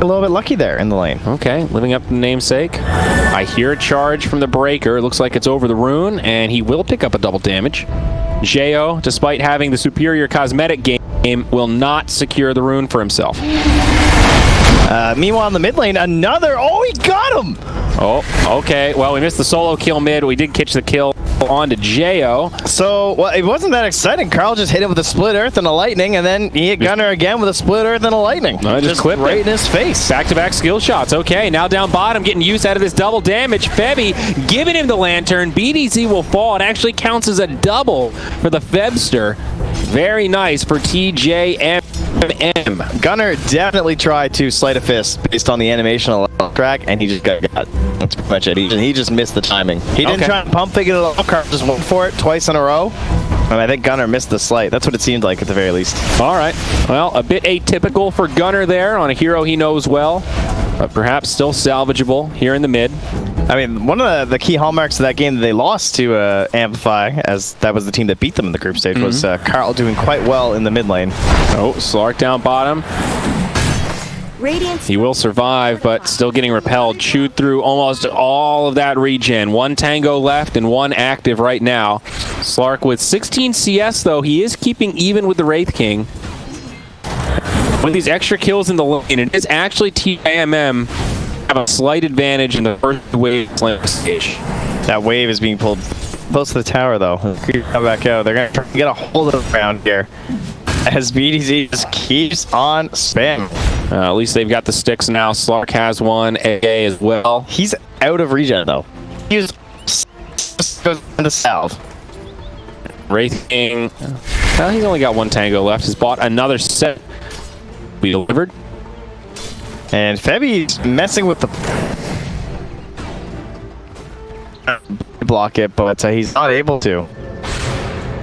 a little bit lucky there in the lane. Okay, living up to the namesake. I hear a charge from the breaker. It looks like it's over the rune, and he will pick up a double damage. Jo, despite having the superior cosmetic game, will not secure the rune for himself. Meanwhile, in the mid lane, another... Oh, he got him! Oh, okay. Well, we missed the solo kill mid. We did catch the kill onto Jo. So, well, it wasn't that exciting. Carl just hit him with a split earth and a lightning, and then he hit Gunnar again with a split earth and a lightning. No, just clipped right it in his face. Back-to-back skill shots. Okay, now down bottom, getting use out of this double damage. Febby giving him the lantern. BDZ will fall. It actually counts as a double for the Febster. Very nice for TJM. Gunnar definitely tried to sleight a fist based on the animation track, and he just got. That's pretty much it. He just missed the timing. He didn't try and pump fake it at all. Carl just went for it twice in a row. And I think Gunnar missed the sleight. That's what it seemed like at the very least. All right. Well, a bit atypical for Gunnar there on a hero he knows well, but perhaps still salvageable here in the mid. I mean, one of the key hallmarks of that game that they lost to AMPLFY, as that was the team that beat them in the group stage, was Carl doing quite well in the mid lane. Oh, Slark down bottom. He will survive, but still getting repelled. Chewed through almost all of that regen. One tango left and one active right now. Slark with 16 CS, though. He is keeping even with the Wraith King. With these extra kills in the lane, it is actually TIMM have a slight advantage in the first wave stage. That wave is being pulled close to the tower, though. Come back out. They're going to try to get a hold of the ground here. As BDZ just keeps on spamming. At least they've got the sticks now. Slark has one, AA as well. He's out of regen, though. He just goes into salve. Wraith King, well, he's only got one tango left. He's bought another set. We delivered. And Febby's messing with the... block it, but he's not able to.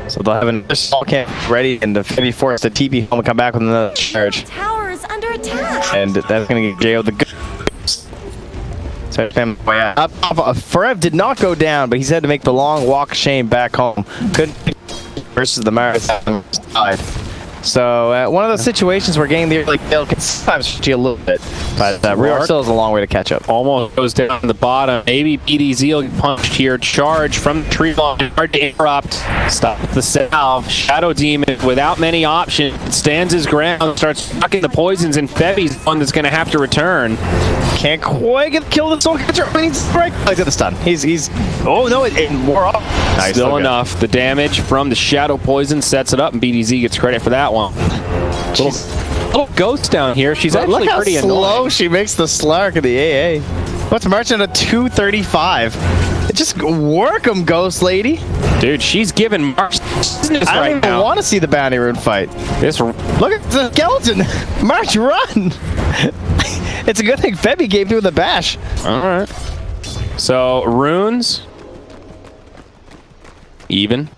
So they'll have another small camp ready, and the Febby forced to TP home and come back with another charge. Tower is under attack. And that's going to get JO the good. So Forev did not go down, but he's had to make the long walk shame back home. Couldn't versus the marathon side. So one of those situations where getting the early kill can sometimes hurt you a little bit, but Rear still has a long way to catch up. Almost goes down to the bottom. Maybe BDZ will get punched here. Charge from the tree line. Hard to interrupt. Stop the salve. Shadow Demon without many options stands his ground, starts sucking the poisons, and Febby's the one that's going to have to return. Can't quite get the kill the soul catcher. I mean, he's right. He's got the stun. He's oh no, it wore off. Nice, still enough. The damage from the shadow poison sets it up, and BDZ gets credit for that one. Little ghost down here. She's actually pretty annoying. Look how slow she makes the Slark of the AA. What's marching at a 235? Just work him, Ghost Lady. Dude, she's giving March business right now. I don't even want to see the bounty rune fight. Look at the skeleton. March, run. It's a good thing Febby gave you the bash. All right. So, runes. Even.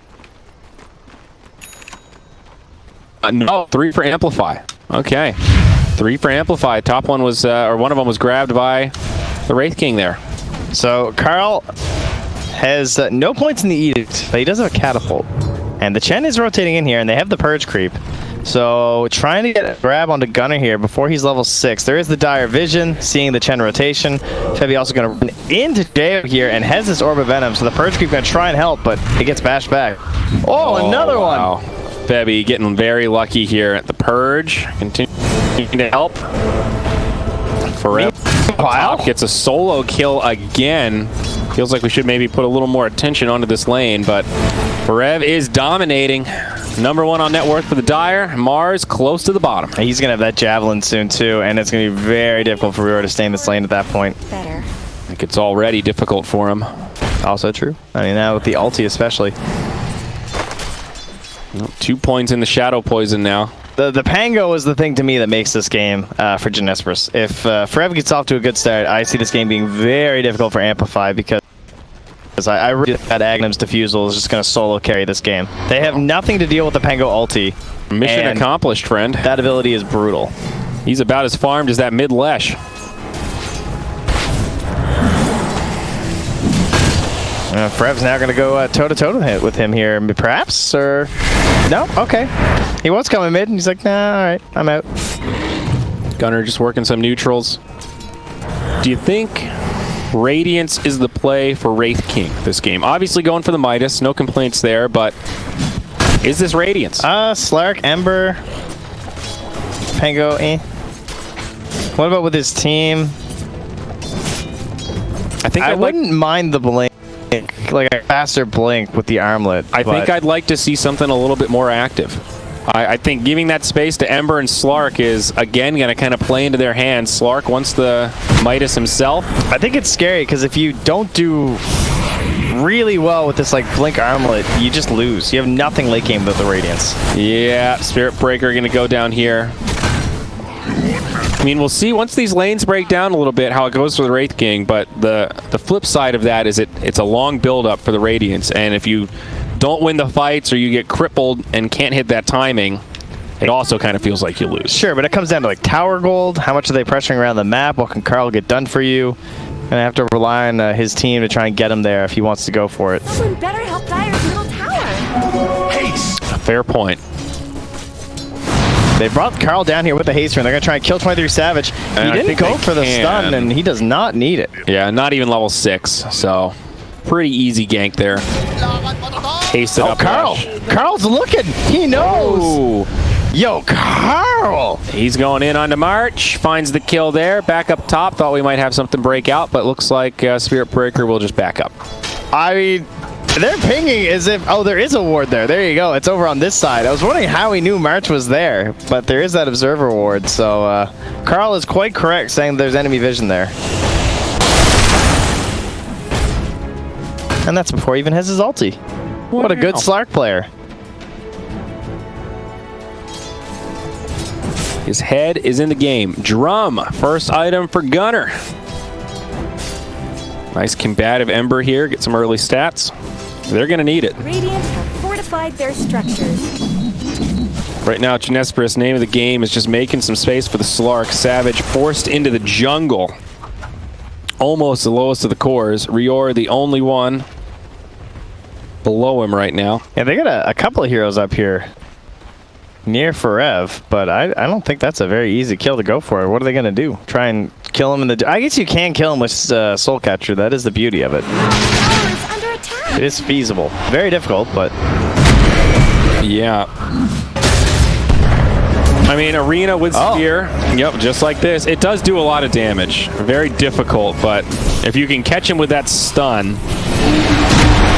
No, 3 for AMPLFY. Okay. 3 for AMPLFY. Top one was, or one of them was grabbed by the Wraith King there. So, Carl has no points in the Edict, but he does have a catapult. And the Chen is rotating in here, and they have the Purge creep. So, trying to get a grab onto Gunnar here before he's level 6. There is the Dire Vision, seeing the Chen rotation. Febby also going to run into Jo here and has this Orb of Venom, so the Purge creep going to try and help, but it gets bashed back. Oh, another one! Febby getting very lucky here at the Purge. Continuing to help. Forever gets a solo kill again. Feels like we should maybe put a little more attention onto this lane, but Forev is dominating. Number 1 on net worth for the Dire. Mars close to the bottom. He's going to have that Javelin soon, too, and it's going to be very difficult for Rear to stay in this lane at that point. Better. I think it's already difficult for him. Also true. I mean, now with the ulti especially. 2 points in the Shadow Poison now. The Pango is the thing to me that makes this game for JINESBRUS. If Forev gets off to a good start, I see this game being very difficult for AMPLFY because I really think that Agnum's Diffusal is just going to solo carry this game. They have nothing to deal with the Pango ulti. Mission accomplished, friend. That ability is brutal. He's about as farmed as that mid-lesh. Forev's now going to go toe-to-toe with him here, perhaps? Or... No? Okay. He was coming mid, and he's like, nah, all right, I'm out. Gunner just working some neutrals. Do you think Radiance is the play for Wraith King this game? Obviously going for the Midas, no complaints there, but is this Radiance? Slark, Ember, Pango, What about with his team? I think I wouldn't mind the blink, like a faster blink with the armlet. I think I'd like to see something a little bit more active. I think giving that space to Ember and Slark is, again, going to kind of play into their hands. Slark wants the Midas himself. I think it's scary because if you don't do really well with this like blink armlet, you just lose. You have nothing late game with the Radiance. Yeah, Spirit Breaker going to go down here. I mean, we'll see once these lanes break down a little bit how it goes for the Wraith King, but the flip side of that is it's a long build-up for the Radiance, and if you don't win the fights or you get crippled and can't hit that timing, it also kind of feels like you lose. Sure, but it comes down to like tower gold. How much are they pressuring around the map? What can Carl get done for you? And I have to rely on his team to try and get him there if he wants to go for it. Someone better help Dire's middle tower. Haste. Fair point. They brought Carl down here with the haste rune. They're going to try and kill 23 Savage. He didn't go for the stun, and he does not need it. Yeah, not even level 6, so pretty easy gank there. Hasted up. Carl! Carl's looking! He knows! Oh. Yo, Carl! He's going in onto March, finds the kill there. Back up top, thought we might have something break out, but looks like Spirit Breaker will just back up. I mean, they're pinging as if, oh, there is a ward there. There you go. It's over on this side. I was wondering how he knew March was there, but there is that observer ward. So Carl is quite correct saying there's enemy vision there. And that's before he even has his ulti. What a good Slark player. His head is in the game. Drum, first item for Gunner. Nice combative Ember here. Get some early stats. They're going to need it. Radiant have fortified their structures. Right now, JINESBRUS' name of the game is just making some space for the Slark. Savage forced into the jungle. Almost the lowest of the cores. Rior, the only one below him right now. Yeah, they got a couple of heroes up here near Forev, but I don't think that's a very easy kill to go for. What are they going to do? Try and kill him in the... I guess you can kill him with Soul Catcher. That is the beauty of it. Under attack. It is feasible. Very difficult, but... Yeah. I mean, Arena with Spear. Yep, just like this. It does do a lot of damage. Very difficult, but if you can catch him with that stun...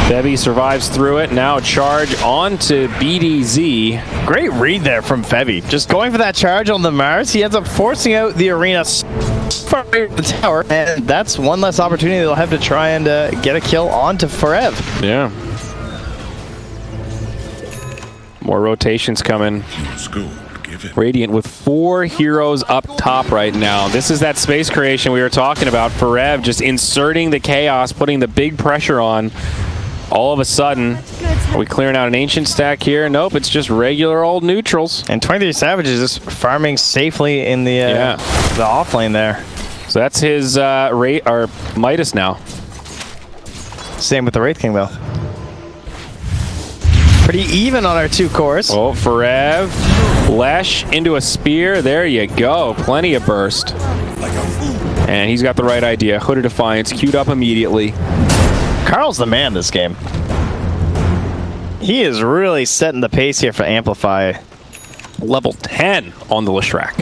Bevy survives through it. Now charge on to BDZ. Great read there from Fevy. Just going for that charge on the Mars. He ends up forcing out the Arena from the tower. And that's one less opportunity they'll have to try and get a kill onto Forev. Yeah. More rotations coming. Radiant with 4 heroes up top right now. This is that space creation we were talking about. Forev just inserting the chaos, putting the big pressure on. All of a sudden, are we clearing out an ancient stack here? Nope, it's just regular old neutrals. And 23 Savage is just farming safely in the off lane there. So that's his Midas now. Same with the Wraith King though. Pretty even on our 2 cores. Oh, Forev. Lesh into a spear. There you go. Plenty of burst. And he's got the right idea. Hood of Defiance queued up immediately. Carl's the man this game. He is really setting the pace here for AMPLFY. Level 10 on the Leshrac.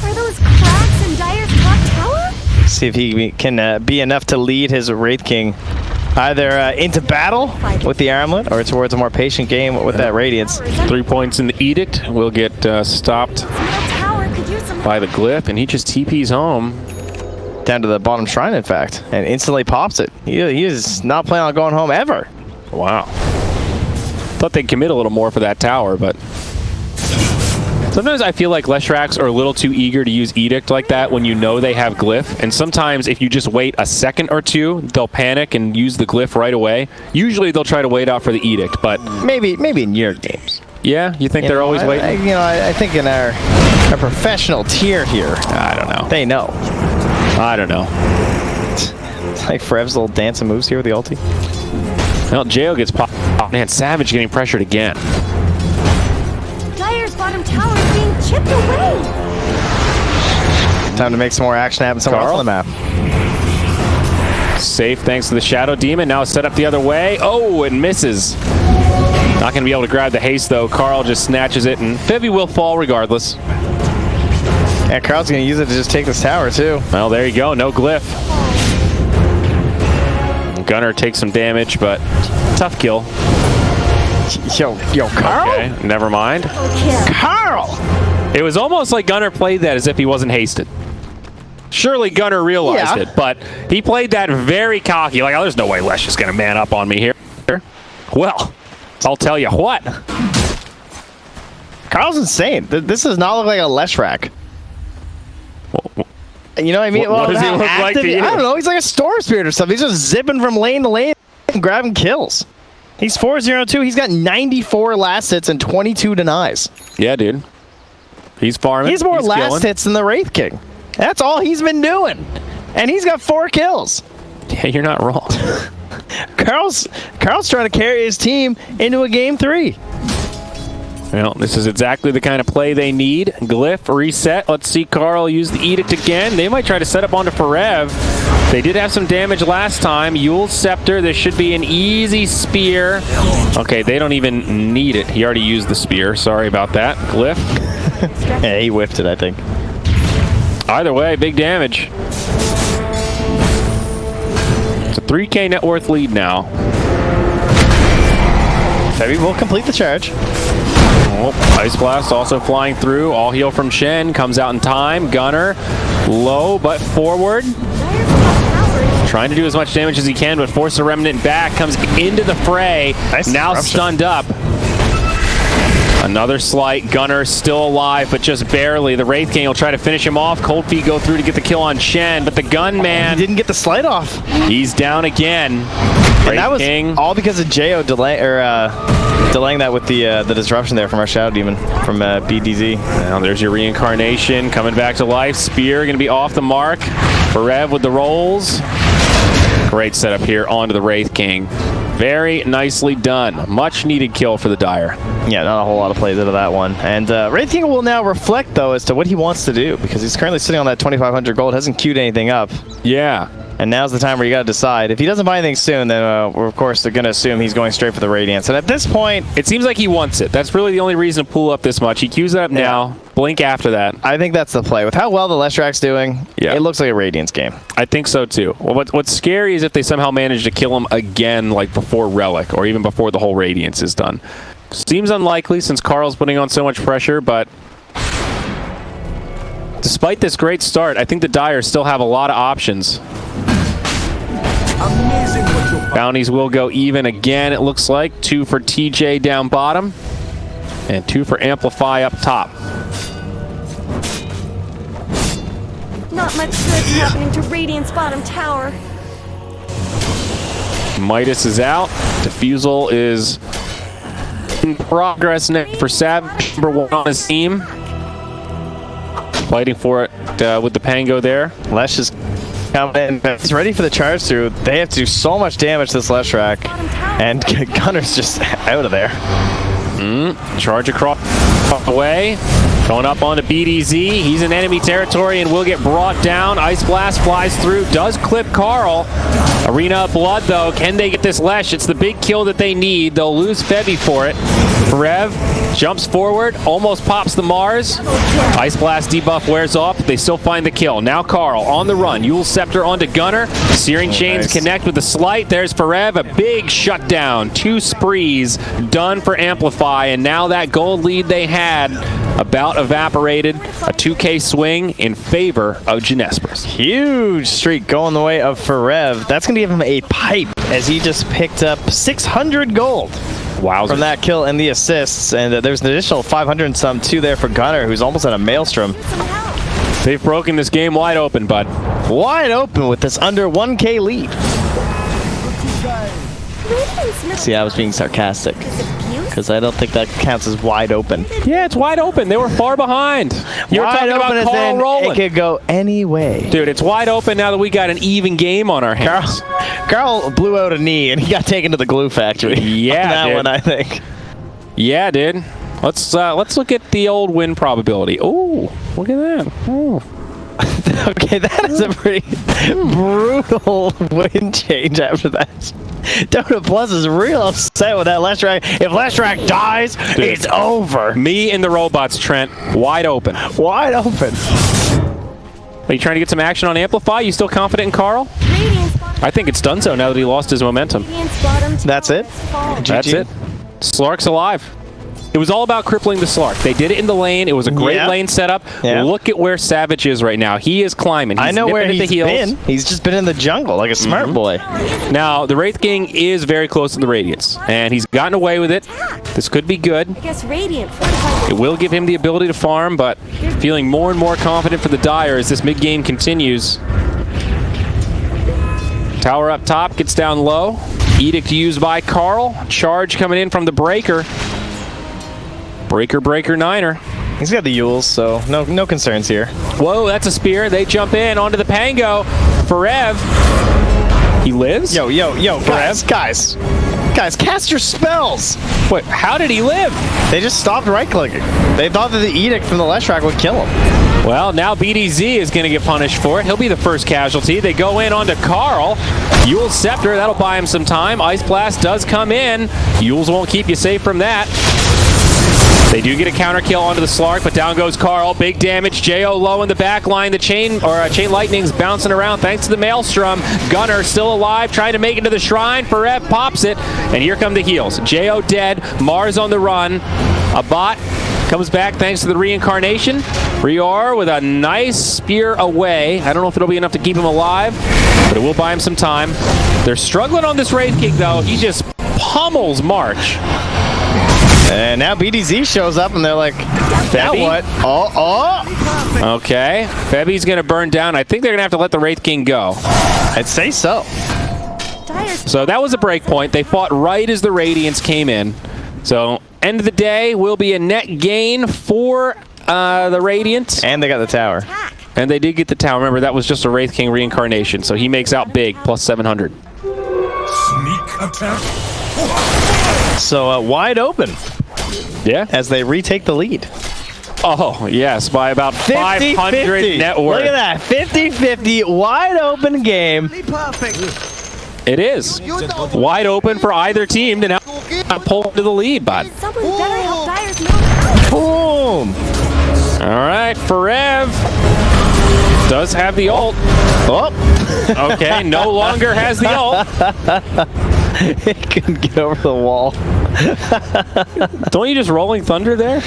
Are those cracks in Dire's top tower? See if he can be enough to lead his Wraith King either into battle with the armlet or towards a more patient game with that Radiance. 3 points in the Edict will get stopped by the glyph, and he just TP's home. Down to the bottom shrine, in fact, and instantly pops it. He is not planning on going home ever. Wow. Thought they'd commit a little more for that tower, but sometimes I feel like Leshracs are a little too eager to use Edict like that when you know they have glyph, and sometimes if you just wait a second or two, they'll panic and use the glyph right away. Usually they'll try to wait out for the Edict, but maybe in your games. Yeah, you think they're always waiting? I think in our professional tier here, I don't know. They know. I don't know. It's like Forev's little dance and moves here with the ulti. Well, Jail gets popped. Man, Savage getting pressured again. Dire's bottom tower is being chipped away. Time to make some more action happen somewhere else on the map. Safe thanks to the Shadow Demon. Now set up the other way. Oh, it misses. Not going to be able to grab the haste, though. Carl just snatches it, and Febby will fall regardless. Yeah, Carl's going to use it to just take this tower, too. Well, there you go. No glyph. Gunner takes some damage, but tough kill. Yo, Carl? Okay, never mind. Carl! It was almost like Gunner played that as if he wasn't hasted. Surely Gunner realized it, but he played that very cocky. Like, oh, there's no way Lesh is going to man up on me here. Well, I'll tell you what. Carl's insane. This does not look like a Lesh rack. You know what I mean? What does he look like to you? I don't know. He's like a Storm Spirit or something. He's just zipping from lane to lane and grabbing kills. He's 4-0-2. He's got 94 last hits and 22 denies. Yeah, dude. He's farming. He's more last killing. hits than the Wraith King. That's all he's been doing. And he's got 4 kills. Yeah, you're not wrong. Carl's trying to carry his team into a game 3. Well, this is exactly the kind of play they need. Glyph, reset. Let's see Carl use the Edict again. They might try to set up onto Forev. They did have some damage last time. Yule's Scepter. This should be an easy spear. Okay, they don't even need it. He already used the spear. Sorry about that. Glyph. Yeah, he whiffed it, I think. Either way, big damage. It's a 3K net worth lead now. Maybe we'll complete the charge. Oh, Ice Blast also flying through. All heal from Shen. Comes out in time. Gunner low but forward. Trying to do as much damage as he can, but force a Remnant back. Comes into the fray. Nice now disruption. Stunned up. Another slight. Gunner still alive, but just barely. The Wraith King will try to finish him off. Cold Feet go through to get the kill on Shen, but the Gunman, He didn't get the slide off. he's down again. And that was all because of Jo delaying that with the disruption there from our Shadow Demon from BDZ. Now there's your reincarnation coming back to life. Spear going to be off the mark. Forev with the rolls. Great setup here onto the Wraith King. Very nicely done. Much needed kill for the Dire. Yeah, not a whole lot of plays out of that one. And Wraith King will now reflect, though, as to what he wants to do, because he's currently sitting on that 2,500 gold, hasn't queued anything up. Yeah. And now's the time where you got to decide. If he doesn't buy anything soon, then we're, of course, they're going to assume he's going straight for the Radiance. And at this point, it seems like he wants it. That's really the only reason to pull up this much. He queues it up now. Blink after that. I think that's the play. With how well the Leshrack's doing, it looks like a Radiance game. I think so, too. Well, what's scary is if they somehow manage to kill him again, like before Relic, or even before the whole Radiance is done. Seems unlikely since Carl's putting on so much pressure, but despite this great start, I think the Dire still have a lot of options. Bounties will go even again, it looks like. 2 for TJ down bottom, and 2 for AMPLFY up top. Not much good happening to Radiant's bottom tower. Midas is out. Defusal is in progress next for Savage, #1 on his team. Fighting for it with the Pango there. Lesh is coming in. He's ready for the charge through. They have to do so much damage to this Leshrack. And Gunner's just out of there. Charge across the way. Going up onto BDZ. He's in enemy territory and will get brought down. Ice Blast flies through. Does clip Carl. Arena of Blood, though. Can they get this Lesh? It's the big kill that they need. They'll lose Febby for it. Rev jumps forward. Almost pops the Mars. Ice Blast debuff wears off. They still find the kill. Now Carl on the run. Yule's Scepter onto Gunner. Searing Chains connect with the Slight. There's Forev. A big shutdown. 2 sprees done for AMPLFY. And now that gold lead they had about evaporated. A 2K swing in favor of JINESBRUS. Huge streak going the way of Forev. That's going to give him a pipe as he just picked up 600 gold. Wow. From that kill and the assists. And there's an additional 500 and some too there for Gunner, who's almost at a maelstrom. They've broken this game wide open, bud. Wide open with this under 1K lead. See, I was being sarcastic. Because I don't think that counts as wide open. Yeah, it's wide open. They were far behind. You were talking about Carl rolling. It could go any way. Dude, it's wide open now that we got an even game on our hands. Carl blew out a knee and he got taken to the glue factory. Yeah, on that dude. one, I think. Yeah, dude. Let's look at the old win probability. Oh, look at that. Oh. Okay, that is a pretty brutal win change after that. DOTA Plus is real upset with that Leshrac. If Leshrac dies, it's over. Me and the robots, Trent, wide open. Wide open. Are you trying to get some action on Amplify? You still confident in Carl? I think it's done so now that he lost his momentum. That's it? That's it. Slark's alive. It was all about crippling the Slark. They did it in the lane. It was a great lane setup. Look at where Savage is right now. He is climbing. He's I know where he's been. He's just been in the jungle like a smart boy. Now, the Wraith King is very close to the Radiance, and he's gotten away with it. This could be good. I guess Radiant. It will give him the ability to farm, but feeling more and more confident for the Dire as this mid-game continues. Tower up top, gets down low. Edict used by Carl. Charge coming in from the Breaker. Breaker, Niner. He's got the Yules, so no concerns here. Whoa, that's a spear. They jump in onto the Pango. Forev. He lives? Yo, guys, cast your spells. Wait, how did he live? They just stopped right-clicking. They thought that the Edict from the Leshrac would kill him. Well, now BDZ is going to get punished for it. He'll be the first casualty. They go in onto Carl. Yule's Scepter, that'll buy him some time. Ice Blast does come in. Yule's won't keep you safe from that. They do get a counter kill onto the Slark, but down goes Carl. Big damage. Jo low in the back line. The Chain Lightning's bouncing around thanks to the Maelstrom. Gunner still alive, trying to make it to the Shrine. Forev pops it, and here come the heals. Jo dead. Mars on the run. A bot comes back thanks to the reincarnation. Rior with a nice spear away. I don't know if it'll be enough to keep him alive, but it will buy him some time. They're struggling on this Wraith King, though. He just pummels March. And now BDZ shows up, and they're like, now what? Oh. Okay. Febby's going to burn down. I think they're going to have to let the Wraith King go. I'd say so. So that was a break point. They fought right as the Radiance came in. So end of the day will be a net gain for the Radiant. And they got the tower. And they did get the tower. Remember, that was just a Wraith King reincarnation. So he makes out big, plus 700. Sneak attack. So wide open. Yeah. As they retake the lead. Oh, yes, by about 500 net worth. Look at that. 50-50 wide open game. It is. Wide open for either team to now pull to the lead, bud. Someone better help Dire's middle. Boom. All right, Forev does have the ult. Oh. Okay, no longer has the ult. He couldn't get over the wall. Don't you just Rolling Thunder there?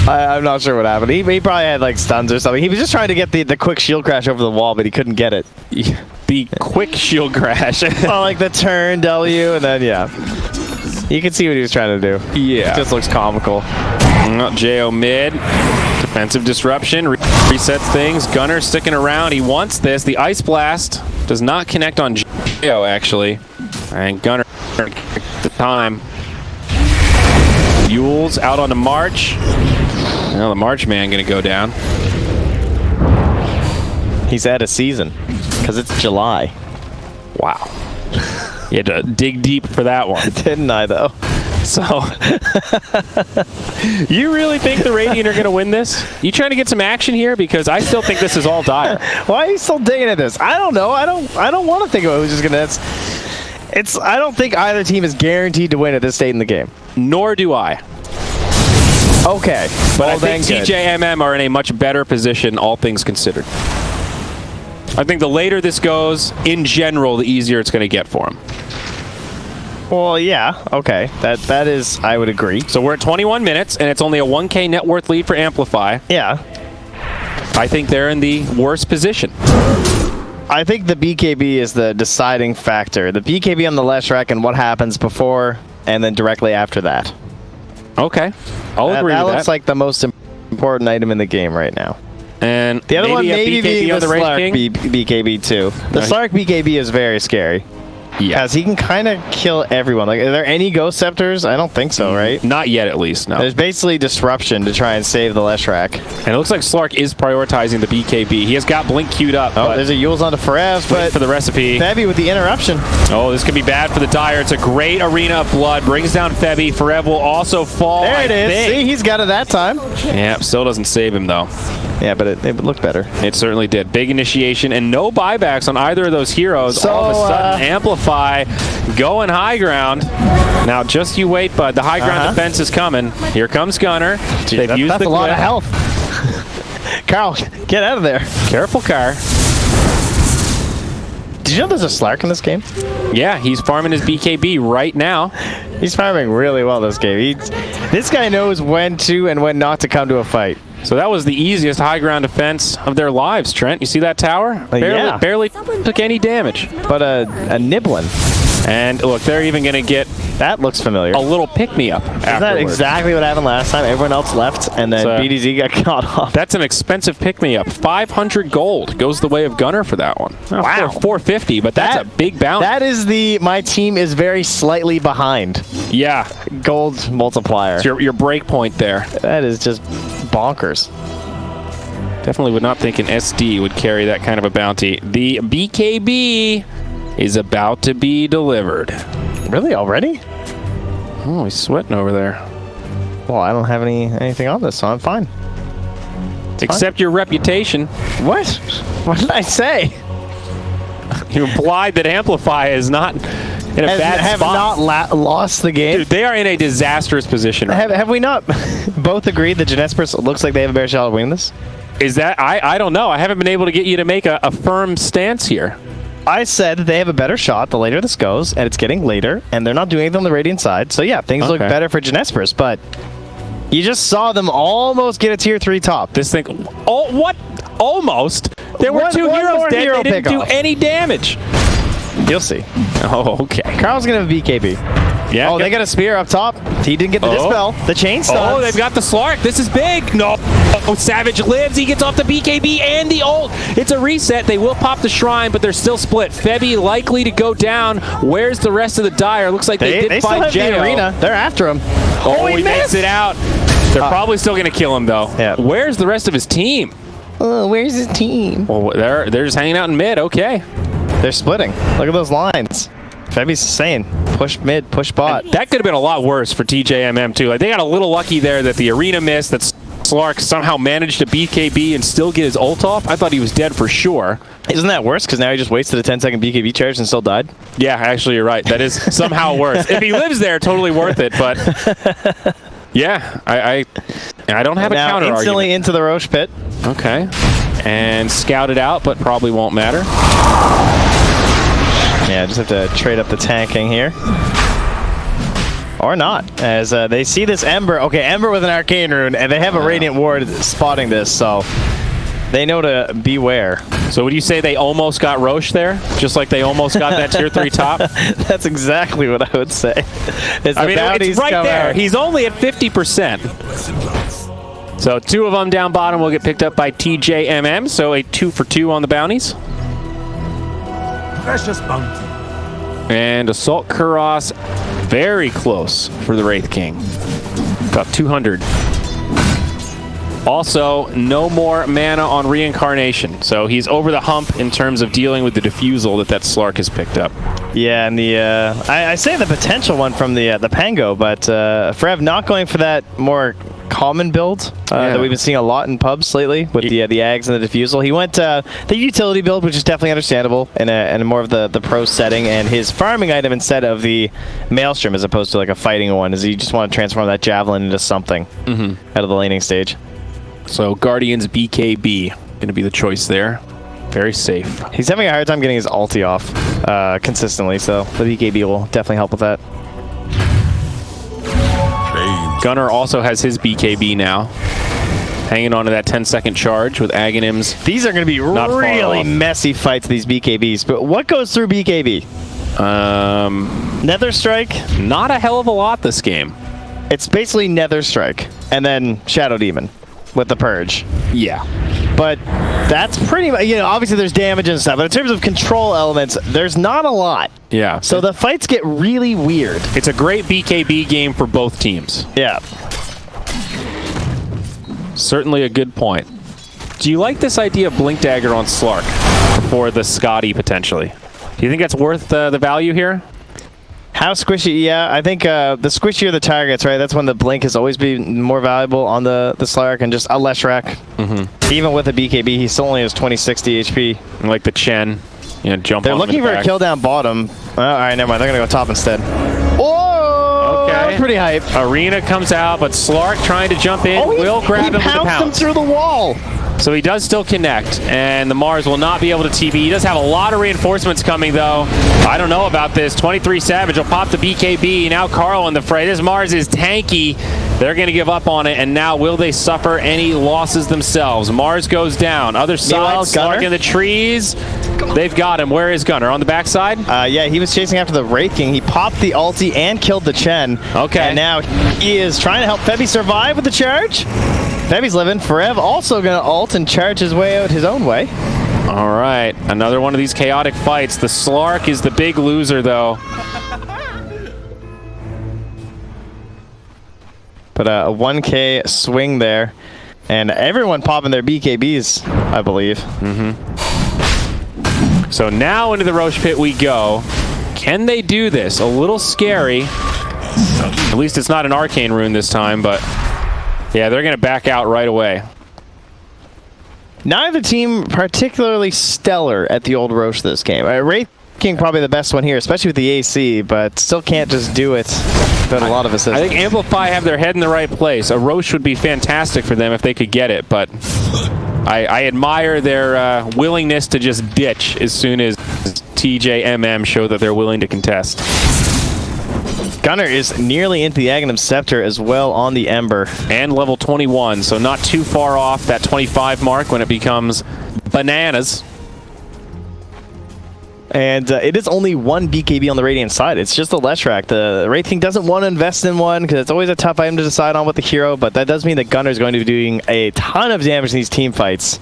I'm not sure what happened. He probably had like stuns or something. He was just trying to get the quick shield crash over the wall, but he couldn't get it. The quick shield crash. Oh, like the turn W, and then yeah. You can see what he was trying to do. Yeah. It just looks comical. Jo mid. Defensive disruption. Resets things. Gunner sticking around. He wants this. The Ice Blast does not connect on Jo, actually. And Gunner the time. Yules out on the March. Now the March man going to go down. He's out of season because it's July. Wow. You had to dig deep for that one. Didn't I, though? So, you really think the Radiant are going to win this? You trying to get some action here? Because I still think this is all Dire. Why are you still digging at this? I don't know. I don't want to think about who's just going to... I don't think either team is guaranteed to win at this state in the game. Nor do I. Okay. But I think TJMM are in a much better position, all things considered. I think the later this goes, in general, the easier it's going to get for them. Well, yeah. Okay. That is, I would agree. So we're at 21 minutes, and it's only a 1K net worth lead for Amplify. Yeah. I think they're in the worst position. I think the BKB is the deciding factor. The BKB on the Leshrac and what happens before and then directly after that. Okay. I'll agree with that. That looks like the most important item in the game right now. And the other one maybe being the Slark King? BKB too. The Slark BKB is very scary. Yeah. Because he can kind of kill everyone. Like, are there any Ghost Scepters? I don't think so, right? Not yet, at least, no. There's basically disruption to try and save the Leshrac. And it looks like Slark is prioritizing the BKB. He has got Blink queued up. Oh, there's a Yules onto Forev, but for the recipe. Febby with the interruption. Oh, this could be bad for the Dire. It's a great arena of blood. Brings down Febby. Forev will also fall. There it is. See, he's got it that time. Yeah, still doesn't save him, though. Yeah, but it looked better. It certainly did. Big initiation and no buybacks on either of those heroes. So, all of a sudden, Amplify going high ground. Now, just you wait, bud. The high ground defense is coming. Here comes Gunner. Jeez, They've used that's the a lot of clip. health. Carl, get out of there. Careful, Car. Did you know there's a Slark in this game? Yeah, he's farming his BKB right now. He's farming really well this game. This guy knows when to and when not to come to a fight. So that was the easiest high ground defense of their lives, Trent. You see that tower? Yeah. Barely took any damage. But a Niblin. And look, they're even going to get That looks familiar. a little pick-me-up Isn't that afterwards. exactly what happened last time? Everyone else left, and then So- BDZ got caught off. That's an expensive pick-me-up. 500 gold goes the way of Gunner for that one. Wow. 450, but that's a big bounty. That is my team is very slightly behind Yeah, gold multiplier. it's your break point there. That is just bonkers. Definitely would not think an SD would carry that kind of a bounty. The BKB is about to be delivered. Really, already? Oh, he's sweating over there. Well, I don't have anything on this, so I'm fine. Except your reputation. What? What did I say? You implied that Amplify is not in a bad Have spot. not lost the game. Dude, they are in a disastrous position. Right Have we not both agreed that JINESBRUS looks like they have a better shot of winning this? Is that I don't know. I haven't been able to get you to make a firm stance here. I said that they have a better shot the later this goes, and it's getting later, and they're not doing anything on the Radiant side. So yeah, things look Okay. better for JINESBRUS, but you just saw them almost get a tier 3 top. This thing. Oh, what? Almost. There were One two more heroes dead. hero They didn't do pick-off. any damage. You'll see. Oh, okay. Carl's gonna have a BKB. Yeah. Oh, they got a spear up top. He didn't get the dispel. The chain stuns. Oh, they've got the Slark. This is big. No. Oh, Savage lives. He gets off the BKB and the ult. It's a reset. They will pop the shrine, but they're still split. Febby likely to go down. Where's the rest of the Dire? Looks like they did still find have the J.O. arena. They're after him. Oh, he makes it out. They're probably still going to kill him, though. Yeah. Where's the rest of his team? Oh, where's his team? Well, they're just hanging out in mid. Okay. They're splitting. Look at those lines. Febby's saying push mid, push bot. That could have been a lot worse for TJMM, too. Like, they got a little lucky there that the arena missed, that Slark somehow managed to BKB and still get his ult off. I thought he was dead for sure. Isn't that worse? Because now he just wasted a 10-second BKB charge and still died. Yeah, actually, you're right. That is somehow worse. If he lives there, totally worth it. But yeah, I don't have a Now counter instantly argument. into the Roche pit. Okay, and scout it out, but probably won't matter. Yeah, just have to trade up the tanking here. Or not, as they see this Ember. Okay, Ember with an Arcane Rune, and they have a Radiant Ward spotting this, so they know to beware. So would you say they almost got Roche there, just like they almost got that tier 3 top? That's exactly what I would say. As I the mean, bounties it's right come there. out. He's only at 50%. So 2 of them down bottom will get picked up by TJMM. So a 2 for 2 on the bounties. Precious bounty. And Assault Kuros very close for the Wraith King. About 200. Also, no more mana on Reincarnation. So he's over the hump in terms of dealing with the diffusal that Slark has picked up. Yeah, and the I say the potential one from the Pango, but Frev not going for that more common build that we've been seeing a lot in pubs lately with the Ags and the Diffusal. He went the utility build, which is definitely understandable, in a more of the pro setting, and his farming item instead of the Maelstrom as opposed to like a fighting one is he just want to transform that Javelin into something out of the laning stage. So Guardian's BKB going to be the choice there. Very safe. He's having a hard time getting his ulti off consistently, so the BKB will definitely help with that. Gunner also has his BKB now. Hanging on to that 10-second charge with Aghanims. These are going to be Not far really off. messy fights, these BKBs. But what goes through BKB? Nether Strike? Not a hell of a lot this game. It's basically Nether Strike and then Shadow Demon with the Purge. Yeah. But that's pretty much, obviously there's damage and stuff, but in terms of control elements, there's not a lot. Yeah. So the fights get really weird. It's a great BKB game for both teams. Yeah. Certainly a good point. Do you like this idea of Blink Dagger on Slark for the Scotty potentially? Do you think that's worth the value here? How squishy? Yeah, I think the squishier the targets, right? That's when the blink has always been more valuable on the Slark and just a Leshrac. Even with a BKB, he still only has 2060 HP. Like the Chen, you know, jump. They're on looking him in for the a back. kill down bottom. All right, never mind. They're gonna go top instead. Oh, that was pretty hype. Arena comes out, but Slark trying to jump in. Will grab him with the pounced him pounce. through the wall. So he does still connect, and the Mars will not be able to TP. He does have a lot of reinforcements coming, though. I don't know about this. 23 Savage will pop the BKB. Now Carl in the fray. This Mars is tanky. They're going to give up on it, and now will they suffer any losses themselves? Mars goes down. Other side, Slark in the trees. They've got him. Where is Gunner? On the backside? Yeah, he was chasing after the Wraith King. He popped the ulti and killed the Chen. Okay. And now he is trying to help Febby survive with the charge. Febby's living. Forev also going to ult and charge his way out his own way. All right. Another one of these chaotic fights. The Slark is the big loser, though. But a 1K swing there. And everyone popping their BKBs, I believe. So now into the Roche Pit we go. Can they do this? A little scary. At least it's not an Arcane Rune this time, but yeah, they're going to back out right away. Neither team particularly stellar at the old Roche this game. Wraith King probably the best one here, especially with the AC, but still can't just do it without a lot of assistance. I think Amplify have their head in the right place. A Roche would be fantastic for them if they could get it, but I admire their willingness to just ditch as soon as TJMM show that they're willing to contest. Gunner is nearly into the Aghanim Scepter as well on the Ember. And level 21, so not too far off that 25 mark when it becomes bananas. And it is only one BKB on the Radiant side. It's just a Leshrac. The Wraith King doesn't want to invest in one because it's always a tough item to decide on with the hero, but that does mean that Gunner is going to be doing a ton of damage in these team fights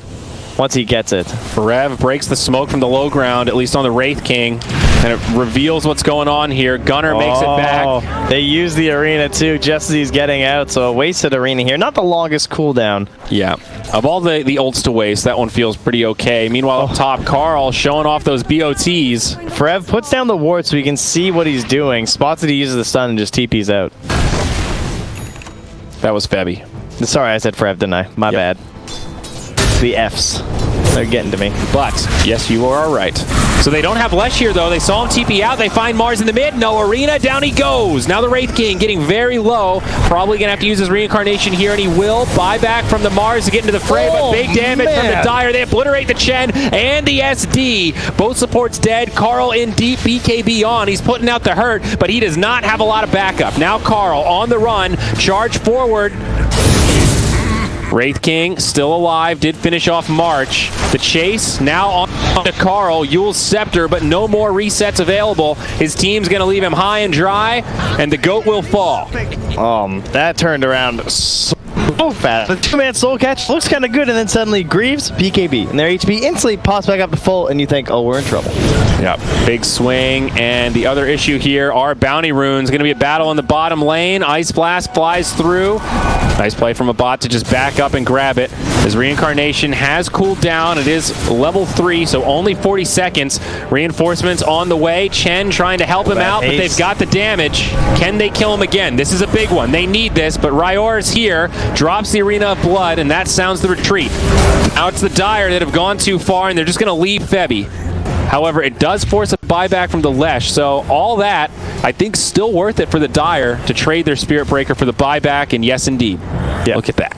once he gets it. Rev breaks the smoke from the low ground, at least on the Wraith King, and it reveals what's going on here. Gunner makes it back. They use the arena too, just as he's getting out, so a wasted arena here. Not the longest cooldown. Yeah. Of all the ults to waste, that one feels pretty okay. Meanwhile, up top, Carl showing off those BOTs. Forev puts down the ward so we can see what he's doing. Spots that he uses the stun and just TPs out. That was Febby. Sorry, I said Forev, didn't I? My bad. The Fs. They're getting to me. But, yes, you are right. So they don't have Lesh here, though. They saw him TP out. They find Mars in the mid. No arena. Down he goes. Now the Wraith King getting very low. Probably going to have to use his reincarnation here, and he will. Buyback from the Mars to get into the fray, but big damage from the Dire. They obliterate the Chen and the SD. Both supports dead. Carl in deep. BKB on. He's putting out the hurt, but he does not have a lot of backup. Now Carl on the run. Charge forward. Wraith King still alive, did finish off March. The chase now on to Carl, Yule's Scepter, but no more resets available. His team's going to leave him high and dry, and the GOAT will fall. That turned around so fast. The two-man soul catch looks kind of good, and then suddenly Greaves, BKB, and their HP instantly pops back up to full, and you think, oh, we're in trouble. Yep, big swing, and the other issue here are bounty runes. Going to be a battle in the bottom lane. Ice Blast flies through. Nice play from a bot to just back up and grab it. His reincarnation has cooled down. It is level 3, so only 40 seconds. Reinforcements on the way. Chen trying to help him out, but they've got the damage. Can they kill him again? This is a big one. They need this, but Ryor is here. Drops the Arena of Blood, and that sounds the retreat. Now it's the Dire that have gone too far, and they're just going to leave Febby. However, it does force a buyback from the Lesh, so all that, I think, still worth it for the Dire to trade their Spirit Breaker for the buyback, and yes, indeed. Yeah. Look at that.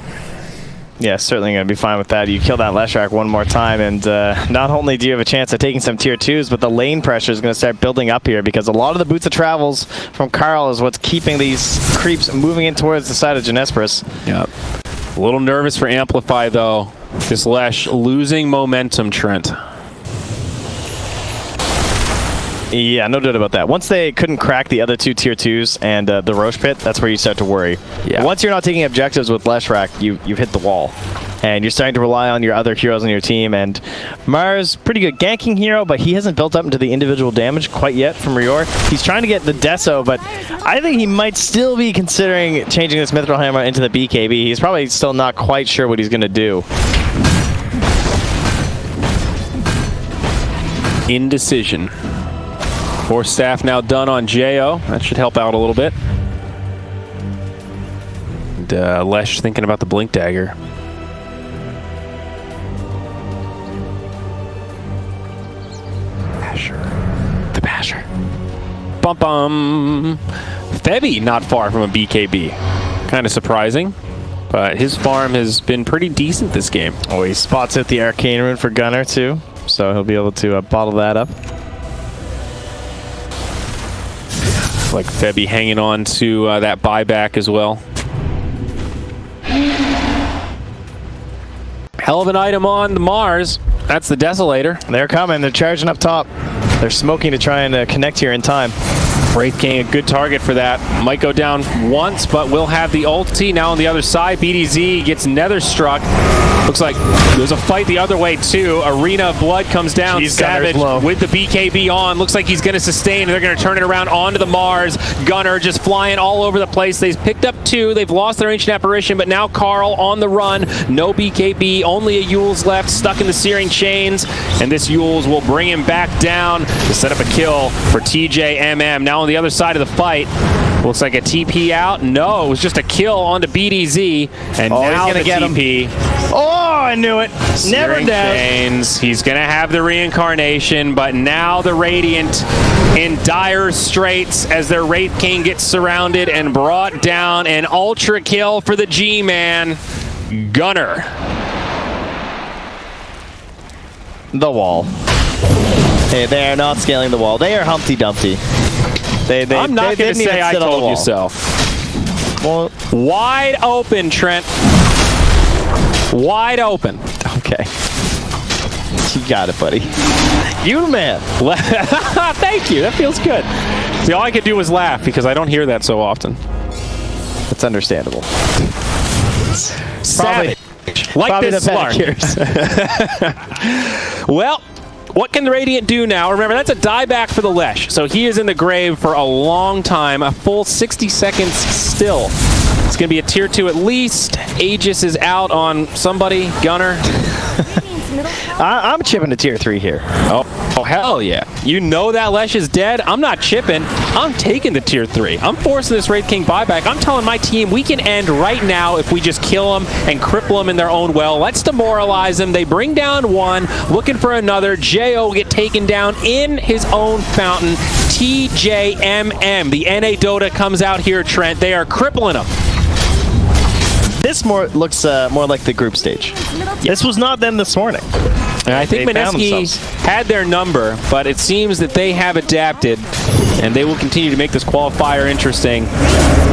Yeah, certainly going to be fine with that. You kill that Leshrac one more time, and not only do you have a chance of taking some tier 2s, but the lane pressure is going to start building up here, because a lot of the boots of travels from Carl is what's keeping these creeps moving in towards the side of JINESBRUS. Yep. A little nervous for Amplify, though. This Lesh losing momentum, Trent. Yeah, no doubt about that. Once they couldn't crack the other two tier 2s and the Roche Pit, that's where you start to worry. Yeah. Once you're not taking objectives with Leshrac, you've hit the wall. And you're starting to rely on your other heroes on your team. And Mars, pretty good ganking hero, but he hasn't built up into the individual damage quite yet from Ryor. He's trying to get the Deso, but I think he might still be considering changing this Mithril Hammer into the BKB. He's probably still not quite sure what he's going to do. Indecision. Force staff now done on Jo. That should help out a little bit. And Lesh thinking about the blink dagger. The Basher. Bum bum. Febby not far from a BKB. Kind of surprising, but his farm has been pretty decent this game. Oh, he spots out the Arcane Rune for Gunner too, so he'll be able to bottle that up. Like Febby hanging on to that buyback as well. Hell of an item on the Mars. That's the Desolator. They're coming. They're charging up top. They're smoking to try and connect here in time. Wraith King, a good target for that. Might go down once, but will have the ulti. Now on the other side, BDZ gets nether struck. Looks like there's a fight the other way too. Arena of Blood comes down. Jeez, Savage with the BKB on. Looks like he's going to sustain, and they're going to turn it around onto the Mars. Gunner just flying all over the place. They've picked up 2. They've lost their Ancient Apparition, but now Carl on the run. No BKB, only a Yules left, stuck in the Searing Chains, and this Yules will bring him back down to set up a kill for TJMM. Now on the other side of the fight, looks like a TP out. No, it was just a kill onto BDZ, and now he's gonna get TP. Oh, I knew it. Never Searing doubt. Chains. He's going to have the reincarnation, but now the Radiant in dire straits as their Wraith King gets surrounded and brought down. An ultra kill for the G-Man. Gunner. The wall. Hey, they are not scaling the wall. They are Humpty Dumpty. I'm not going to say I told you so. Well, wide open, Trent. Wide open. Okay. You got it, buddy. You the man. Thank you. That feels good. See, all I could do was laugh because I don't hear that so often. That's understandable. Savage. Like this Slark. Well, what can the Radiant do now? Remember, that's a dieback for the Lesh, so he is in the grave for a long time, a full 60 seconds still. It's going to be a tier 2 at least. Aegis is out on somebody. Gunner. I'm chipping to tier 3 here. Oh, hell yeah. You know that Lesh is dead? I'm not chipping. I'm taking the tier 3. I'm forcing this Wraith King buyback. I'm telling my team we can end right now if we just kill them and cripple them in their own well. Let's demoralize them. They bring down 1, looking for another. Jo will get taken down in his own fountain. TJMM. The NA Dota comes out here, Trent. They are crippling them. This looks more like the group stage. This was not them this morning. And I think Mineski had their number, but it seems that they have adapted, and they will continue to make this qualifier interesting.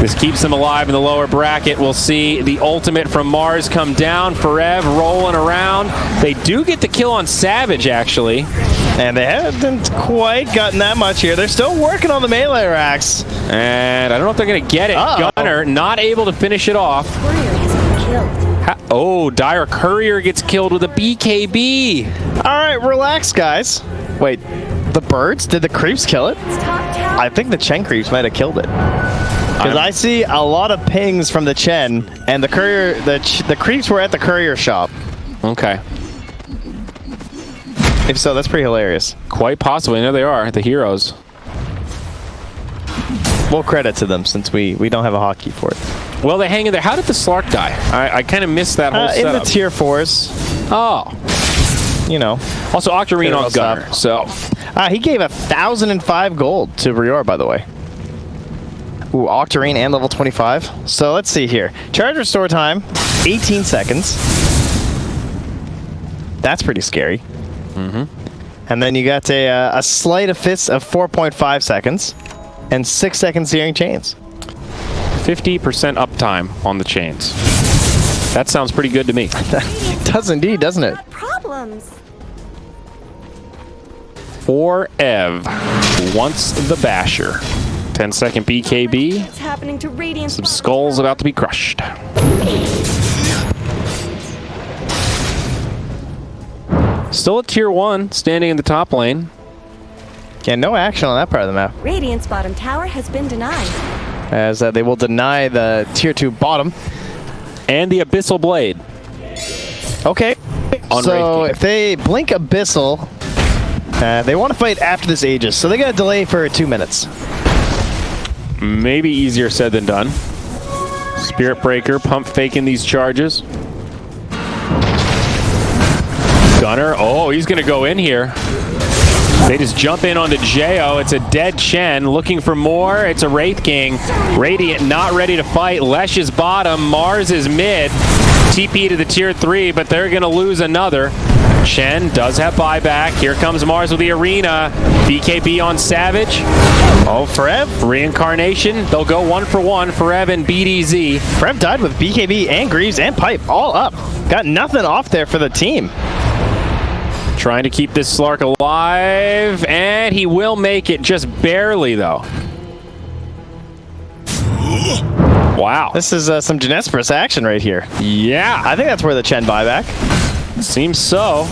This keeps them alive in the lower bracket. We'll see the ultimate from Mars come down. Forev rolling around. They do get the kill on Savage, actually. And they haven't quite gotten that much here. They're still working on the melee racks. And I don't know if they're going to get it. Gunner not able to finish it off. Oh, Dire Courier gets killed with a BKB. All right, relax, guys. Wait, the birds? Did the creeps kill it? I think the Chen creeps might have killed it. Because I see a lot of pings from the Chen, and the courier, the creeps were at the courier shop. Okay. If so, that's pretty hilarious. Quite possibly. There they are, the heroes. Well, credit to them since we don't have a hotkey for it. Well, they hang in there. How did the Slark die? I kind of missed that whole setup. In the tier 4s. Oh. You know. Also, Octarine on Gunner. So. He gave 1,005 gold to Rior, by the way. Ooh, Octarine and level 25. So let's see here. Charge restore time, 18 seconds. That's pretty scary. Mm-hmm. And then you got a sleight of fists of 4.5 seconds and 6 seconds Searing Chains. 50% uptime on the chains. That sounds pretty good to me. It does indeed, doesn't it? Problems. Forev wants the Basher. 10-second BKB. It's happening to Radiant. Some skulls about to be crushed. Still a tier 1 standing in the top lane. Yeah, no action on that part of the map. Radiant's bottom tower has been denied. As they will deny the tier 2 bottom. And the Abyssal Blade. Okay. On so if they blink Abyssal, They want to fight after this Aegis, so they got to delay for 2 minutes. Maybe easier said than done. Spirit Breaker pump faking these charges. Gunner, oh, he's going to go in here. They just jump in onto Jo. It's a dead Chen. Looking for more. It's a Wraith King. Radiant not ready to fight. Lesh is bottom. Mars is mid. TP to the tier 3, but they're going to lose another. Chen does have buyback. Here comes Mars with the arena. BKB on Savage. Oh, Forev. Reincarnation. They'll go 1 for 1. Forev and BDZ. Forev died with BKB and Greaves and Pipe all up. Got nothing off there for the team. Trying to keep this Slark alive, and he will make it, just barely, though. Wow. This is some JINESBRUS action right here. Yeah. I think that's where the Chen buyback. Seems so.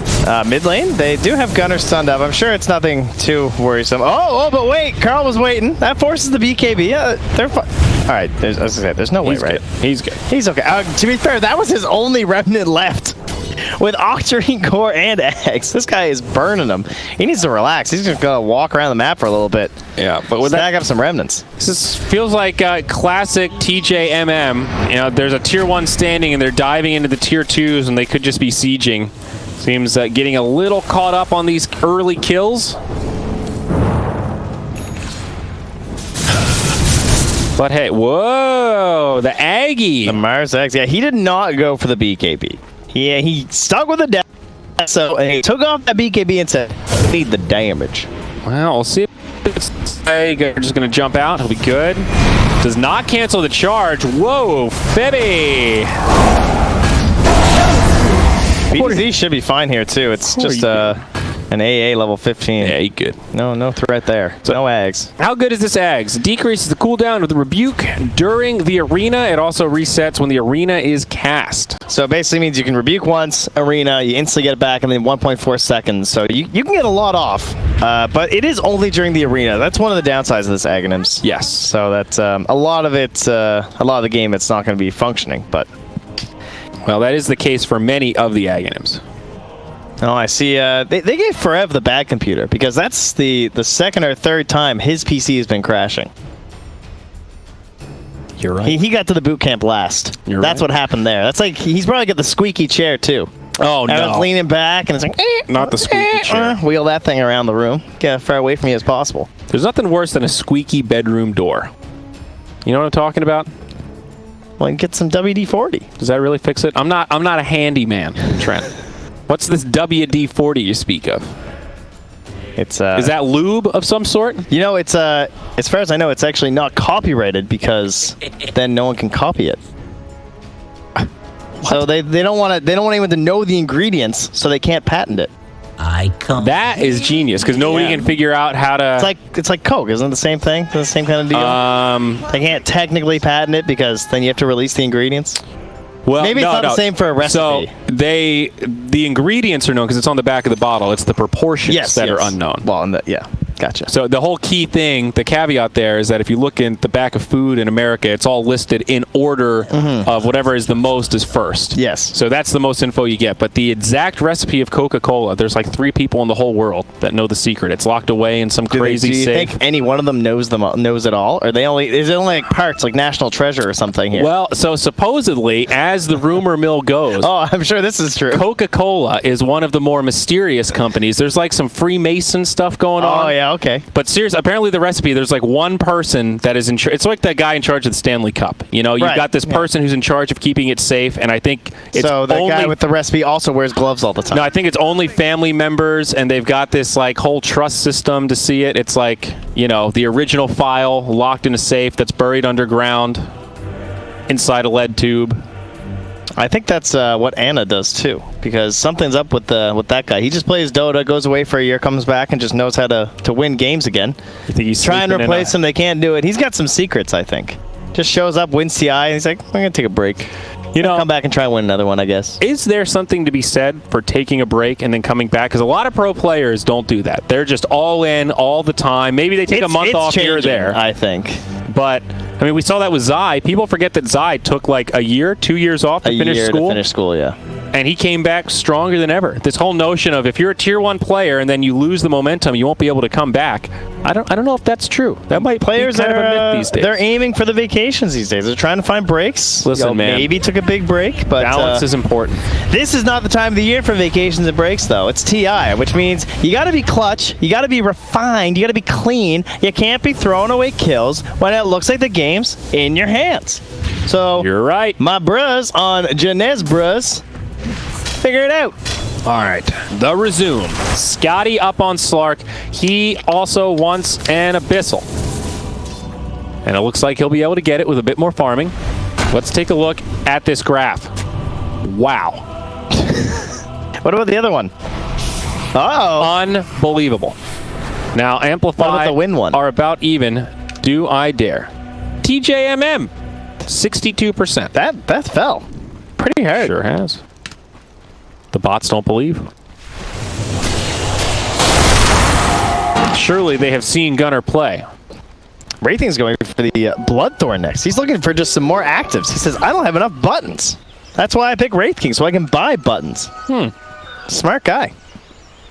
Mid lane, they do have Gunner stunned up. I'm sure it's nothing too worrisome. Oh, but wait, Carl was waiting. That forces the BKB. Yeah, they're fine. All right, as I said, there's no way, right? He's good. He's okay. To be fair, that was his only remnant left. With Octarine Core and Eggs. This guy is burning them. He needs to relax. He's just going to walk around the map for a little bit. Yeah, but with stack up some remnants. This feels like classic TJMM. You know, there's a tier 1 standing and they're diving into the tier 2s and they could just be sieging. Seems getting a little caught up on these early kills. But hey, whoa, the Aggie. The Mars Eggs. Yeah, he did not go for the BKB. He stuck with the dash, so and he took off that BKB and said, "Need the damage." Well, we'll see if it's just going to jump out. He'll be good. Does not cancel the charge. Whoa, Febby. BDZ should be fine here too. It's just an AA level 15. Yeah, he good. No threat there. So, no Ags. How good is this Ags? Decreases the cooldown with the rebuke during the arena. It also resets when the arena is cast. So it basically means you can rebuke once, arena, you instantly get it back, and then 1.4 seconds. So you can get a lot off, but it is only during the arena. That's one of the downsides of this Aghanims. Yes. So that's a lot of it. A lot of the game, it's not going to be functioning. But well, that is the case for many of the Aghanims. Oh, I see. They gave Forev the bad computer because that's the second or third time his PC has been crashing. You're right. He got to the boot camp last. That's what happened there. That's like he's probably got the squeaky chair too. Oh no! Everyone's leaning back and it's like not the squeaky chair. Wheel that thing around the room. Get as far away from me as possible. There's nothing worse than a squeaky bedroom door. You know what I'm talking about? Well, get some WD-40. Does that really fix it? I'm not a handyman, Trent. What's this WD-40 you speak of? It's is that lube of some sort? You know, it's as far as I know, it's actually not copyrighted because then no one can copy it. So they don't want anyone to know the ingredients, so they can't patent it. That is genius because nobody can figure out how to. It's like Coke, isn't it the same thing? It's the same kind of deal. They can't technically patent it because then you have to release the ingredients. Well, maybe it's not the same for a recipe. So the ingredients are known because it's on the back of the bottle. It's the proportions that are unknown. Well, yeah, gotcha. So the whole key thing, the caveat there is that if you look in the back of food in America, it's all listed in order of whatever is the most is first. Yes. So that's the most info you get. But the exact recipe of Coca-Cola, there's like 3 people in the whole world that know the secret. It's locked away in some crazy safe. Do you think any one of them knows it all? Or is it only like parts, like National Treasure or something here? Well, so supposedly, as the rumor mill goes, oh, I'm sure this is true. Coca-Cola is one of the more mysterious companies. There's like some Freemason stuff going on. Oh, yeah, okay. But seriously, apparently the recipe, there's like one person that is in charge. It's like that guy in charge of the Stanley Cup. You know, you've got this person who's in charge of keeping it safe, and I think it's so that guy with the recipe also wears gloves all the time. No, I think it's only family members, and they've got this like whole trust system to see it. It's like, you know, the original file locked in a safe that's buried underground inside a lead tube. I think that's what Anna does too, because something's up with that guy. He just plays Dota, goes away for a year, comes back, and just knows how to win games again. You think he's trying to replace him? They can't do it. He's got some secrets, I think. Just shows up, wins CI, and he's like, I'm gonna take a break. You know, come back and try and win another one, I guess. Is there something to be said for taking a break and then coming back? Because a lot of pro players don't do that. They're just all in all the time. Maybe they take a month off here or there. I think. But I mean, we saw that with Zai. People forget that Zai took like a year, 2 years off to finish school. Yeah. and he came back stronger than ever. This whole notion of if you're a tier 1 player and then you lose the momentum, you won't be able to come back. I don't know if that's true. That might Players be kind of a myth are these days. they're aiming for the vacations these days. They're trying to find breaks. Listen, man. Maybe took a big break, but balance is important. This is not the time of the year for vacations and breaks, though. It's TI, which means you got to be clutch, you got to be refined, you got to be clean. You can't be throwing away kills when it looks like the game's in your hands. So You're right. my brus on JINESBRUS, figure it out. All right, the resume. Scotty up on Slark. He also wants an Abyssal. And it looks like he'll be able to get it with a bit more farming. Let's take a look at this graph. Wow. What about the other one? Uh-oh. Unbelievable. Now, Amplify What about the win one? are about even. Do I dare? TJMM, 62%. That fell pretty hard. Sure has. The bots don't believe. Surely they have seen Gunner play. Raything's going for the Bloodthorn next. He's looking for just some more actives. He says, I don't have enough buttons. That's why I pick Wraithking, so I can buy buttons. Smart guy.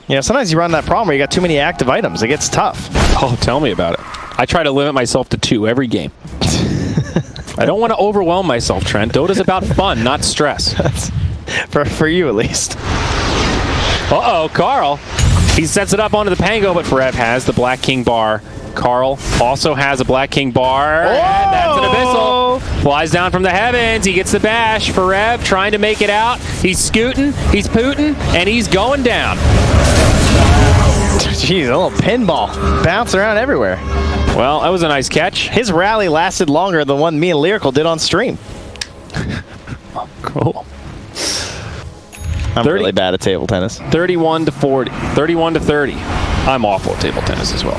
You know, sometimes you run that problem where you got too many active items. It gets tough. Oh, tell me about it. I try to limit myself to 2 every game. I don't want to overwhelm myself, Trent. Dota's about fun, not stress. for you, at least. Uh-oh, Carl. He sets it up onto the Pango, but Forev has the Black King bar. Carl also has a Black King bar. And that's an Abyssal. Flies down from the heavens. He gets the bash. Forev trying to make it out. He's scooting, he's pooting, and he's going down. Jeez, a little pinball. Bounce around everywhere. Well, that was a nice catch. His rally lasted longer than one me and Lyrical did on stream. Cool. I'm really bad at table tennis. 31 to 40. 31 to 30. I'm awful at table tennis as well.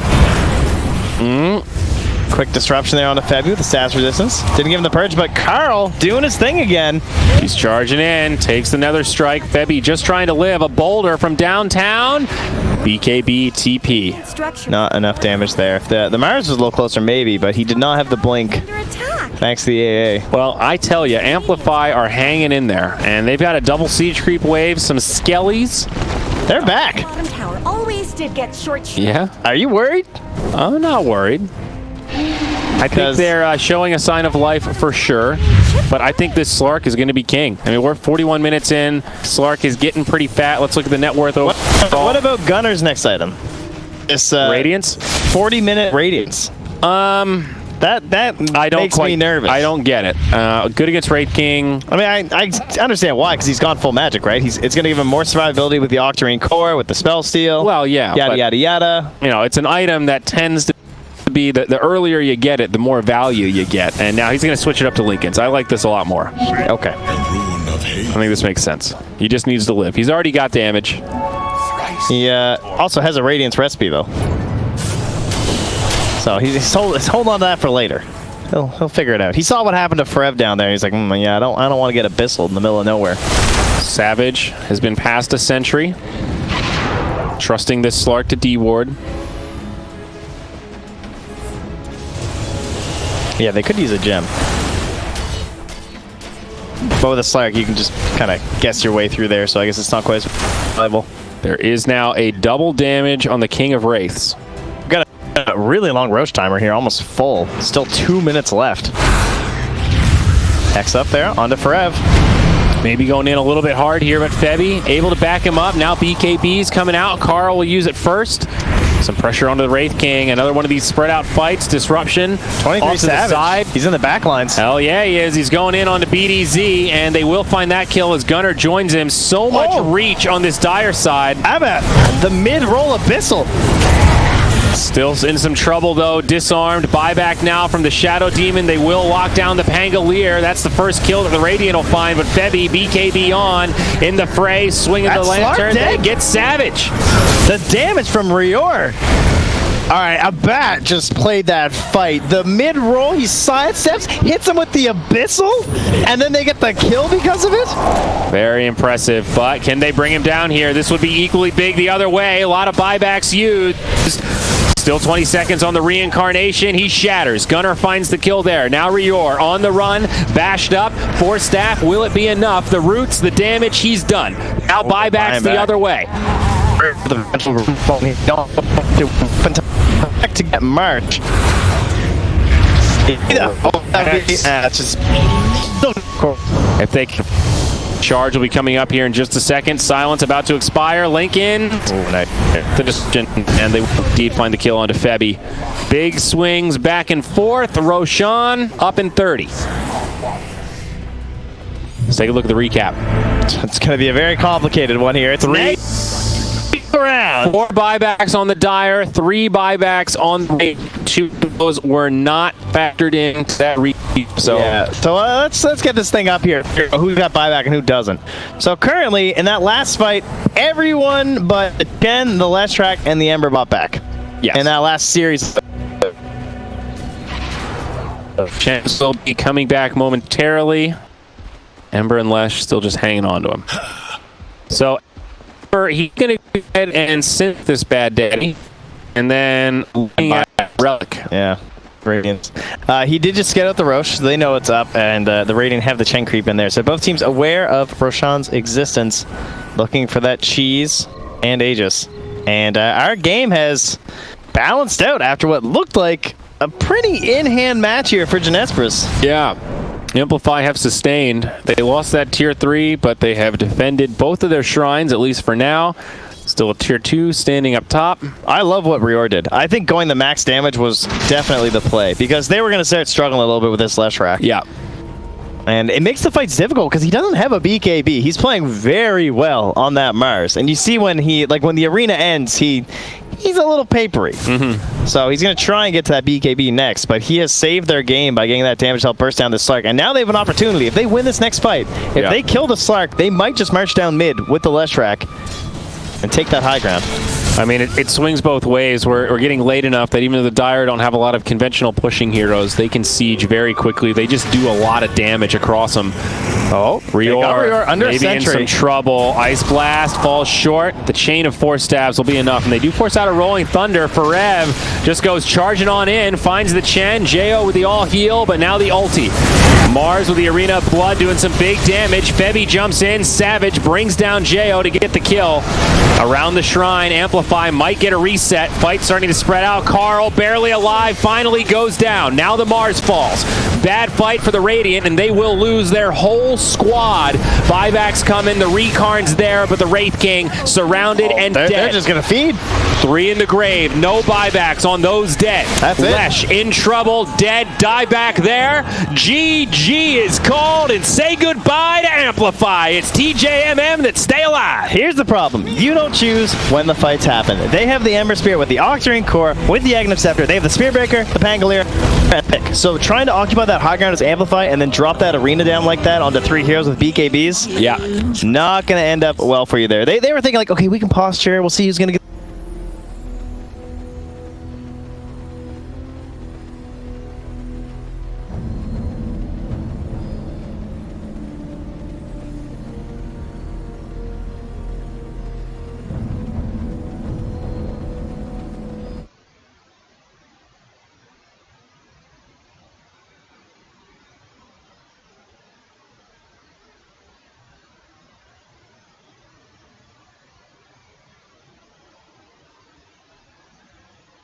Quick disruption there on the Febby with the stats resistance. Didn't give him the purge, but Carl doing his thing again. He's charging in, takes another strike. Febby just trying to live. A boulder from downtown. BKB TP. Structure. Not enough damage there. If the Mars was a little closer, maybe, but he did not have the blink. Under attack. Thanks to the AA. Well, I tell you, Amplify are hanging in there, and they've got a double siege creep wave, some skellies. They're back. Bottom tower always did get short. Yeah, Are you worried? I'm not worried. I think they're showing a sign of life for sure, but I think this Slark is going to be king. I mean, we're 41 minutes in. Slark is getting pretty fat. Let's look at the net worth overall. What about Gunner's next item? This Radiance? 40-minute Radiance. That makes me nervous. I don't get it. Good against Wraith King. I mean, I understand why, because he's gone full magic, right? It's going to give him more survivability with the Octarine Core, with the Spell Steal. Well, yeah. Yada, but, yada, yada. You know, it's an item that tends to be the earlier you get it, the more value you get. And now he's going to switch it up to Lincoln's. I like this a lot more. Okay. I think this makes sense. He just needs to live. He's already got damage. He also has a Radiance recipe, though. So he's hold on to that for later. He'll figure it out. He saw what happened to Forev down there. He's like, yeah, I don't want to get Abyssal in the middle of nowhere. Savage has been past a sentry. Trusting this Slark to D-ward. Yeah, they could use a gem. But with a Slark, you can just kind of guess your way through there, so I guess it's not quite as viable. There is now a double damage on the King of Wraiths. Got a really long roach timer here, almost full. Still 2 minutes left. X up there, onto Forev. Maybe going in a little bit hard here, but Febby able to back him up. Now BKB's coming out. Carl will use it first. Some pressure onto the Wraith King. Another one of these spread out fights. Disruption. 23 off to the side. He's in the back lines. Hell yeah, he is. He's going in on the BDZ, and they will find that kill as Gunner joins him. So much reach on this dire side. How about the mid-roll Abyssal? Still in some trouble, though. Disarmed. Buyback now from the Shadow Demon. They will lock down the Pangolier. That's the first kill that the Radiant will find, but Febby, BKB on in the fray, swinging the lantern. They get Savage. The damage from Rior. All right, a bat just played that fight. The mid-roll, he sidesteps, hits him with the Abyssal, and then they get the kill because of it? Very impressive, but can they bring him down here? This would be equally big the other way. A lot of buybacks used. Still 20 seconds on the reincarnation. He shatters. Gunner finds the kill there. Now Rior on the run, bashed up. 4 staff. Will it be enough? The roots, the damage, he's done. Now buybacks the other way. To get March. If they charge will be coming up here in just a second. Silence about to expire. Lincoln. And they will indeed find the kill onto Febby. Big swings back and forth. Roshan up in 30. Let's take a look at the recap. It's going to be a very complicated one here. It's 3 rounds. 4 buybacks on the Dire, 3 buybacks on the 2 of those were not factored into that recap. So yeah. So let's get this thing up here. Who's got buyback and who doesn't? So currently in that last fight, everyone but Ken, the last track, and the Ember bought back. yes. In that last series. Chance will be coming back momentarily. Ember and Lesh still just hanging on to him. So he's gonna go ahead and synth this bad daddy, and then Relic. Yeah, Radiant. He did just get out the Roche, so they know it's up, and the Radiant have the Chen creep in there. So both teams aware of Roshan's existence, looking for that cheese and Aegis. And our game has balanced out after what looked like a pretty in-hand match here for JINESBRUS. Yeah. AMPLFY have sustained. They lost that tier 3, but they have defended both of their shrines, at least for now. Still a tier 2 standing up top. I love what Rior did. I think going the max damage was definitely the play, because they were going to start struggling a little bit with this Lesh rack. Yeah. And it makes the fights difficult because he doesn't have a BKB. He's playing very well on that Mars. And you see when when the arena ends, he's a little papery. So he's going to try and get to that BKB next, but he has saved their game by getting that damage to help burst down the Slark. And now they have an opportunity. If they win this next fight, if they kill the Slark, they might just march down mid with the Lesh rack and take that high ground. I mean, it swings both ways. We're getting late enough that even though the Dire don't have a lot of conventional pushing heroes, they can siege very quickly. They just do a lot of damage across them. Oh, Rior under maybe in some trouble. Ice Blast falls short. The chain of 4 stabs will be enough, and they do force out a Rolling Thunder. Forev just goes charging on in, finds the Chen. Jo with the all heal, but now the ulti. Mars with the Arena of Blood doing some big damage. Febby jumps in. Savage brings down Jo to get the kill. Around the shrine, AMPLFY might get a reset. Fight starting to spread out. Carl, barely alive, finally goes down. Now the Mars falls. Bad fight for the Radiant, and they will lose their whole squad. Buybacks come in, the Recarn's there, but the Wraith King surrounded and dead. They're just going to feed. 3 in the grave, no buybacks on those dead. That's Lesh in trouble, dead, die back there. GG is called, and say goodbye to AMPLFY. It's TJMM that stay alive. Here's the problem. You don't choose when the fights happen. They have the Ember Spear with the Octarine Core, with the Aghanim Scepter. They have the Spearbreaker, the Pangolier, and Pick. So trying to occupy that high ground as AMPLFY and then drop that arena down like that onto 3 heroes with BKBs, yeah, not going to end up well for you there. They were thinking like, okay, we can posture. We'll see who's going to get